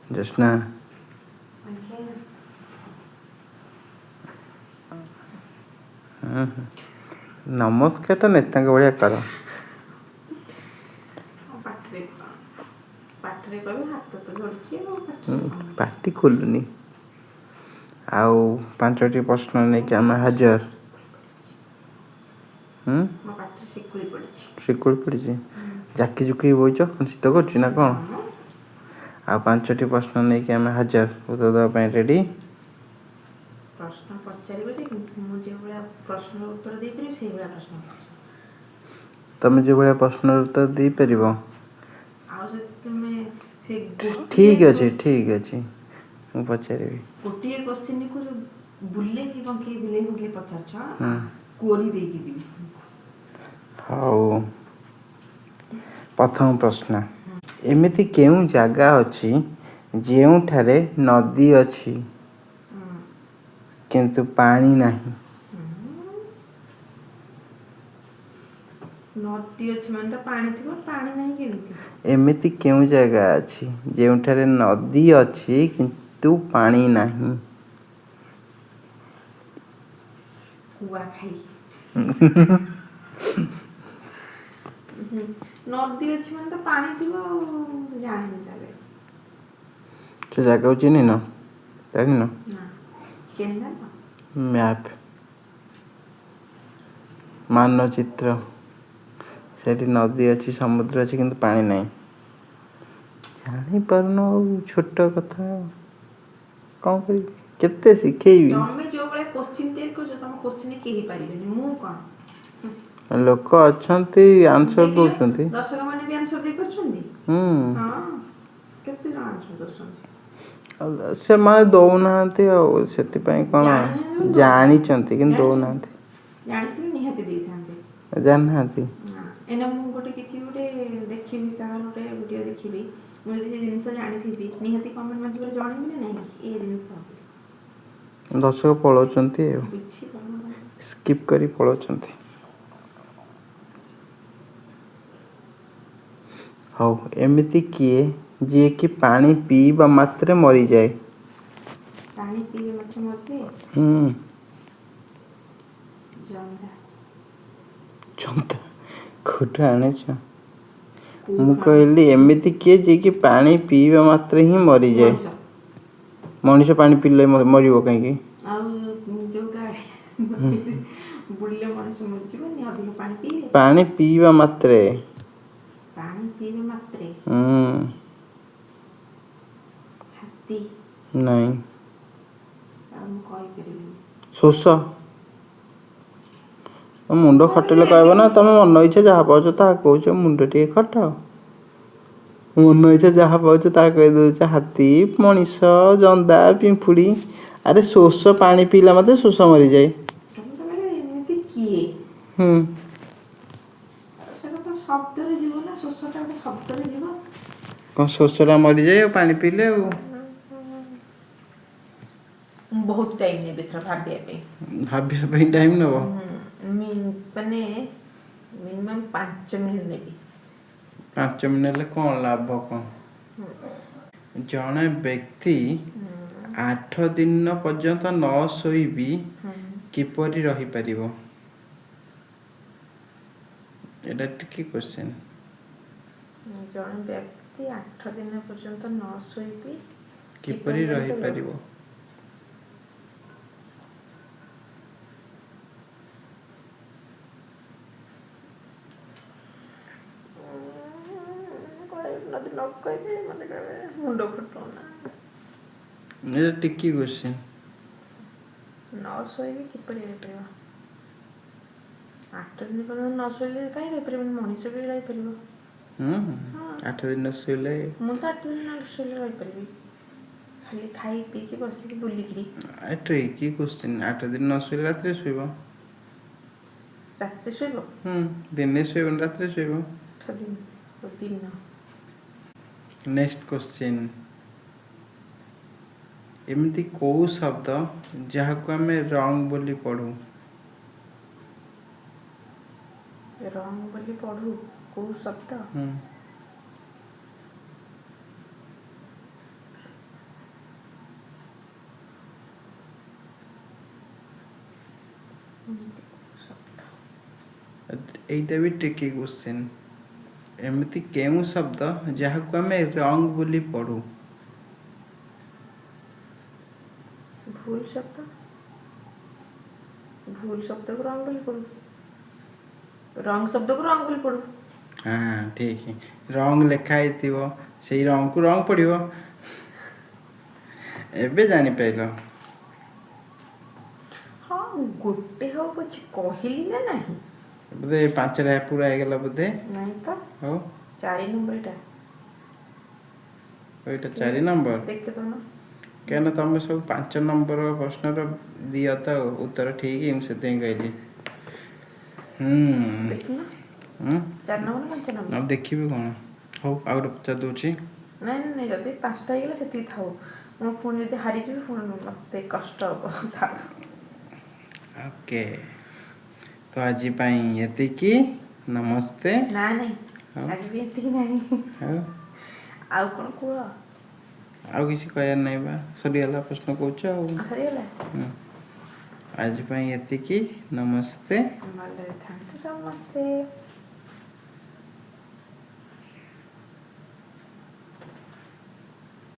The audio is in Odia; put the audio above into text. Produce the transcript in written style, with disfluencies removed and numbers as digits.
ଜୋସ୍ନା ନମସ୍କାରଟା ନେତାଙ୍କ ଭଳିଆ କର। ପାଟି ଖୋଲୁନି। ଆଉ 5ଟି ପ୍ରଶ୍ନ ନେଇକି ଆମେ ହାଜର। ଶିକୁଳି ପଡ଼ିଛି। ଜାକି ଜୁକି ବଇଛ ଶୀତ କରୁଛି ନା କ'ଣ? ଆଉ 5ଟି ପ୍ରଶ୍ନ ନେଇକି ଆମେ ହାଜର। ଉତ୍ତର ଦେବା ପାଇଁ ରେଡ଼ି? ପ୍ରଶ୍ନ ପଚାରିବ ଯେ କିନ୍ତୁ ମୁଁ ଯେଉଁଭଳିଆ ପ୍ରଶ୍ନର ଉତ୍ତର ଦେଇପାରିବି ସେଇଭଳିଆ ପ୍ରଶ୍ନ ପଚାରିବ। ତମେ ଯେଉଁଭଳିଆ ପ୍ରଶ୍ନର ଉତ୍ତର ଦେଇପାରିବ। ଆଉ ଯଦି ତୁମେ ସେ ଠିକ୍ ଅଛି ମୁଁ ପଚାରିବି। ଗୋଟିଏ କୋଶ୍ଚିନ୍କୁ ବୁଲେଇ ବଙ୍କେଇ ପଚାରୁଛ କୋରି ଦେଇକି ଯିବି। ହଉ, ପ୍ରଥମ ପ୍ରଶ୍ନ। ଏମିତି କେଉଁ ଜାଗା ଅଛି ଯେଉଁଠାରେ ନଦୀ ଅଛି କିନ୍ତୁ ପାଣି ନାହିଁ? ନଦୀ ଅଛି ମାନେ ତ ପାଣି ଥିବ, ପାଣି ନାହିଁ କେମିତି? ଏମିତି କେଉଁ ଜାଗା ଅଛି ଯେଉଁଠାରେ ନଦୀ ଅଛି କିନ୍ତୁ ପାଣି ନାହିଁ? କୁଆଖାଇ। ନଦୀ ଅଛି ମାନେ ତ ପାଣି ଥିବ ଆଉ, ଜାଣିନି ତାହେଲେ। ସେ ଜାଗାକୁ ଚିହ୍ନିନ? ଜାଣିନ? ନା। କେନ୍ଦାର? ମ୍ୟାପ୍, ମାନଚିତ୍ର। ସେଠି ନଦୀ ଅଛି, ସମୁଦ୍ର ଅଛି କିନ୍ତୁ ପାଣି ନାହିଁ। ଜାଣିପାରୁନ ଆଉ, ଛୋଟ କଥା। କ'ଣ କରିବି? କେତେ ଶିଖେଇବି? ତମେ ଯୋଉ ଭଳିଆ କୋଶ୍ଚିନ୍ ତିଆରି କରୁଛ ତମ କୋଶ୍ଚିନ୍ କେହି ପାରିବେନି, ମୁଁ କ'ଣ? ଲୋକ ଅଛନ୍ତି ଆନ୍ସର ଦଉଛନ୍ତି। ଦର୍ଶକମାନେ ବି ଆନ୍ସର ଦେଇପାରୁଛନ୍ତି। ହଁ, କେତେ ଜଣ ଆନ୍ସର ଦଉଛନ୍ତି? ସେମାନେ ଦଉନାହାନ୍ତି ଆଉ, ସେଥିପାଇଁ କ'ଣ? ଜାଣିଛନ୍ତି କିନ୍ତୁ ଦଉନାହାନ୍ତି। ଜାଣିଥିଲେ ନିହାତି ଦେଇଥାନ୍ତେ। ଜାଣିନାହାନ୍ତି। ଏଇନା ମୁଁ କିଛି ଗୋଟେ ଦେଖିବି, କାହାର ଗୋଟେ ଭିଡ଼ିଓ ଦେଖିବି, ମୁଁ ଯଦି ସେ ଜିନିଷ ଜାଣିଥିବି ନିହାତି କମେଣ୍ଟ ମାଧ୍ୟମରେ ଜଣେଇବି ନା ନାହିଁ ଏ ଜିନିଷ। ଦର୍ଶକ ପଳାଉଛନ୍ତି ଆଉ, ସ୍କିପ୍ କରି ପଳାଉଛନ୍ତି। ହଉ, ଏମିତି କିଏ ଯିଏକି ପାଣି ପିଇବା ମାତ୍ରେ ମରିଯାଏ? ପାଣି ପିଇବା ମାତ୍ରେ ମରିଯାଏ? ଜନ୍ଦା। କୋଉଠୁ ଆଣିଛ? ମୁଁ କହିଲି ଏମିତି କିଏ ଯିଏକି ପାଣି ପିଇବା ମାତ୍ରେ ହିଁ ମରିଯାଏ? ମଣିଷ ପାଣି ପିଇଲେ ମରିବ କାହିଁକି? ଆଉ ଯୋଉ ଗାଡ଼ି ବୁଡ଼ିଲେ ମଣିଷ ମରିଯିବନି ଅଧିକ ପାଣି ପିଇଲେ? ପାଣି ପିଇବା ମାତ୍ରେ। ପାଣି ପିଇବା ମାତ୍ରେ? ହାତୀ? ନାଇଁ। ଆଉ ମୁଁ କହିପାରିବିନି। ଶୋଷ। ମୁଣ୍ଡ ଖଟିଲେ କହିବ ନା, ତମେ ମନ ଇଚ୍ଛା ଯାହା ପାଉଛ ତାହା କହୁଛ। ମୁଣ୍ଡ ଟିକେ ଖଟାଅ। ମନ ଇଚ୍ଛା ଯାହା ପାଉଛ ତାହା କହିଦଉଛ। ହାତୀ, ମଣିଷ, ଜନ୍ଦା, ପିମ୍ପୁଡ଼ି। ଆରେ ଶୋଷ, ପାଣି ପିଇଲା ମାତ୍ରେ ଶୋଷ ମରିଯାଏ। ଏମିତି କିଏ? ସେଟା ତ ଶବ୍ଦରେ ଯିବ ନା, ଶୋଷଟା ଗୋଟେ ଶବ୍ଦରେ ଯିବ। କ'ଣ ଶୋଷଟା ମରିଯାଏ ଆଉ ପାଣି ପିଇଲେ ଆଉ? ମୁଁ ବହୁତ ଟାଇମ୍ ନେବି ଏଥର ଭାବିବା ପାଇଁ। ଭାବିବା ପାଇଁ ଟାଇମ୍ ନେବ? ମାନେ ମିନିମମ୍ 5 ମିନିଟ୍ ନେବି। 5 ମିନିଟ୍ ହେଲେ କ'ଣ ଲାଭ କ'ଣ? ଜଣେ ବ୍ୟକ୍ତି 8 ଦିନ ପର୍ଯ୍ୟନ୍ତ ନ ଶୋଇବି କିପରି ରହିପାରିବ? ଏଇଟା ଟିକେ କୋଶ୍ଚିନ୍। ଜଣେ ବ୍ୟକ୍ତି 8 ଦିନ ପର୍ଯ୍ୟନ୍ତ ନ ଶୋଇବି କିପରି ରହିପାରିବ? ଯଦି ନ କହିବି ମୋତେ କହିବେ ମୁଣ୍ଡ ଖଟାଉନା। ଏଇଟା ଟିକେ କୋଶ୍ଚିନ୍। ନ ଶୋଇବି କିପରି ରହିପାରିବ? 8 ଦିନ ପର୍ଯ୍ୟନ୍ତ ନ ଶୋଇଲେ କାହିଁ ରହିପାରିବନି? ମଣିଷ ବି ରହିପାରିବ। 8 ଦିନ ଶୋଇଲେ? ମୁଁ ତ 8 ଦିନ ନ ଶୋଇଲେ ରହିପାରିବି, ଖାଲି ଖାଇ ପିଇକି ବସିକି ବୁଲିକିରି। କି କୋଶ୍ଚିନ୍? 8 ଦିନ ନ ଶୋଇଲେ ରାତିରେ ଶୋଇବ। ରାତିରେ ଶୋଇବ? ଦିନେ ଶୋଇବନି, ରାତିରେ ଶୋଇବ। ଦିନ। Next question. ଏମିତି କୋଉ ଶବ୍ଦ ଯାହାକୁ ଆମେ ରଙ୍ଗ ବୋଲି ପଢ଼ୁ? ରଙ୍ଗ ବୋଲି ପଢ଼ୁ? କୋଉ ଶବ୍ଦ? ଏମିତି କୋଉ ଶବ୍ଦ ଏଇଟା ବି ଟ୍ରିକି କ୍ୱେଶ୍ଚିନ୍। ଏମିତି କେଉଁ ଶବ୍ଦ ଯାହାକୁ ଆମେ ରଙ୍ଗ ବୋଲି ପଢ଼ୁ? ଭୁଲ ଶବ୍ଦ। ଭୁଲ ଶବ୍ଦକୁ ରଙ୍ଗ ବୋଲି ପଢୁ। ରଙ୍ଗ ଶବ୍ଦକୁ ରଙ୍ଗ ବୋଲି ପଢୁ। ହଁ ଠିକ। ରଙ୍ଗ ଲେଖା ହେଇଥିବ ସେଇ ରଙ୍ଗକୁ ରଙ୍ଗ ପଡ଼ିବ। ଏବେ ଜାଣିପାରିଲ। ହଁ ଗୋଟେ ହଉ ପଛେ କହିଲି ନା ନାହିଁ। ବୋଧେ 5ଟା ପୁରା ହେଇଗଲା ବୋଧେ। ନାଇଁ ତ ହଉ 4 ନମ୍ବର ଏଇଟା। ଏଇଟା 4 ନମ୍ବର। ଦେଖେ ତ ନା। କାହିଁକିନା ତମେ ସବୁ 5 ନମ୍ବର ପ୍ରଶ୍ନର ଦିଅ ତ ଉତ୍ତର ଠିକ୍ ମୁଁ ସେଥିପାଇଁ କହିଲି। ଦେଖିଲ ହୁଁ 4 ନମ୍ବର ନା 5 ନମ୍ବର? ଆଉ ଦେଖିବି କଣ? ହଉ ଆଉ ଗୋଟେ ପଚାରି ଦଉଛି। ନାଇଁ ଯଦି 5ଟା ହେଇଗଲା ସେତିକି ଥାଉ। ମୁଁ ପୁଣି ଯଦି ହାରିଯିବି ପୁଣି ମୋତେ କଷ୍ଟ ହବ ଥାଉ। ଓକେ ତ ଆଜି ପାଇଁ ଏତିକି। ନମସ୍ତେ। ନାଇଁ ଆଉ ଆଜି ବି ଏତିକି ନାହିଁ। ଆଉ ଆଉ କଣ କୁହ? ଆଉ କିଛି କହିବାର ନାହିଁ ବା ସରିଗଲା ପ୍ରଶ୍ନ କହୁଛ ସରିଗଲା ଆଉ। ଆଜି ପାଇଁ ଏତିକି ନମସ୍ତେ। ଭଲରେ ଥାନ୍ତୁ ସମସ୍ତେ।